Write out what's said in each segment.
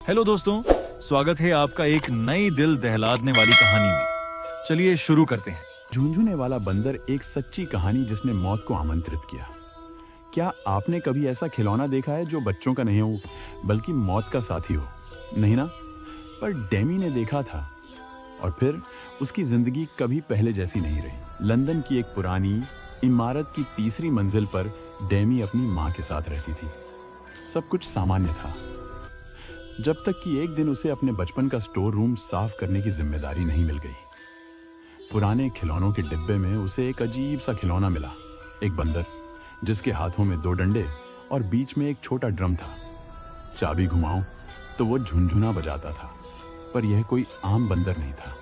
Hello दोस्तों, स्वागत है आपका एक नई दिल दहलादने वाली कहानी में। चलिए शुरू करते हैं। झुंझुने वाला बंदर एक सच्ची कहानी जिसने मौत को आमंत्रित किया। क्या आपने कभी ऐसा खिलौना देखा है जो बच्चों का नहीं हो बल्कि मौत का साथी हो? नहीं ना? पर डेमी ने देखा था और फिर उसकी जिंदगी कभी पहले जैसी नहीं रही। लंदन की एक पुरानी इमारत की तीसरी मंजिल पर डेमी अपनी माँ के साथ रहती थी। सब कुछ सामान्य था, जब तक कि एक दिन उसे अपने बचपन का स्टोर रूम साफ करने की जिम्मेदारी नहीं मिल गई। पुराने खिलौनों के डिब्बे में उसे एक अजीब सा खिलौना मिला, एक बंदर जिसके हाथों में 2 डंडे और बीच में एक छोटा ड्रम था। चाबी घुमाओ तो वो झुनझुना बजाता था, पर यह कोई आम बंदर नहीं था।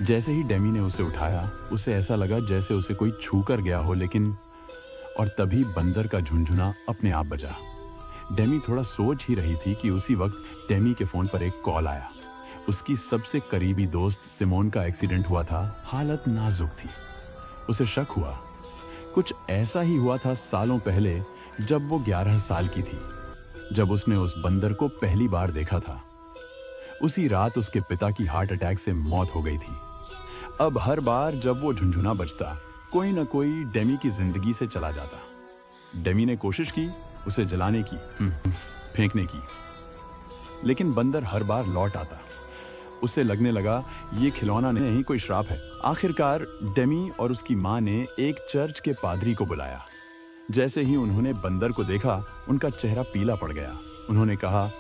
जैसे ही डेमी ने उसे उठाया, उसे ऐसा लगा जैसे उसे कोई छू कर गया हो, लेकिन और तभी बंदर का झुनझुना अपने आप बजा। डेमी थोड़ा सोच ही रही थी कि उसी वक्त डेमी के फोन पर एक कॉल आया। उसकी सबसे करीबी दोस्त सिमोन का एक्सीडेंट हुआ था, हालत नाजुक थी। उसे शक हुआ कुछ ऐसा ही हुआ था सालों पहले, जब वो 11 साल की थी, जब उसने उस बंदर को पहली बार देखा था। उसी रात उसके पिता की हार्ट अटैक से मौत हो गई थी। अब हर बार जब वो झुनझुना बजता, कोई न कोई डेमी की जिंदगी से चला जाता। डेमी ने कोशिश की उसे जलाने की, फेंकने की, लेकिन बंदर हर बार लौट आता। उसे लगने लगा ये खिलौना नहीं, कोई श्राप है। आखिरकार डेमी और उसकी माँ ने एक चर्च के पादरी को बुलाया। जैसे ही उन्होंने बंदर को देखा, उनका चेहरा पीला पड़ गया। उन्होंने कहा,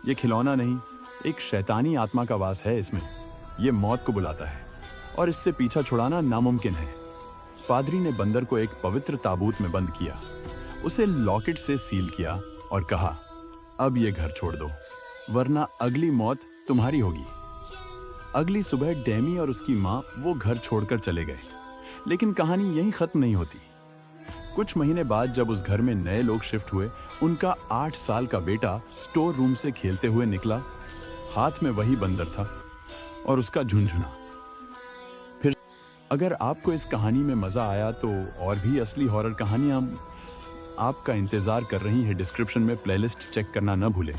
यह खिलौना नहीं, एक शैतानी आत्मा का वास है इसमें। यह मौत को बुलाता है और इससे पीछा छुड़ाना नामुमकिन है। पादरी ने बंदर को एक पवित्र ताबूत में बंद किया, उसे लॉकेट से सील किया और कहा, अब ये घर छोड़ दो, वरना अगली मौत तुम्हारी होगी। अगली सुबह डेमी और उसकी माँ वो घर छोड़कर चले गए, लेकिन कहानी यहीं खत्म नहीं होती। कुछ महीने बाद जब उस घर में नए लोग शिफ्ट हुए, उनका 8 साल का बेटा स्टोर रूम से खेलते हुए निकला। हाथ में वही बंदर था और उसका झुनझुना। फिर अगर आपको इस कहानी में मजा आया तो और भी असली हॉरर कहानियां आपका इंतजार कर रही है। डिस्क्रिप्शन में प्लेलिस्ट चेक करना न भूलें।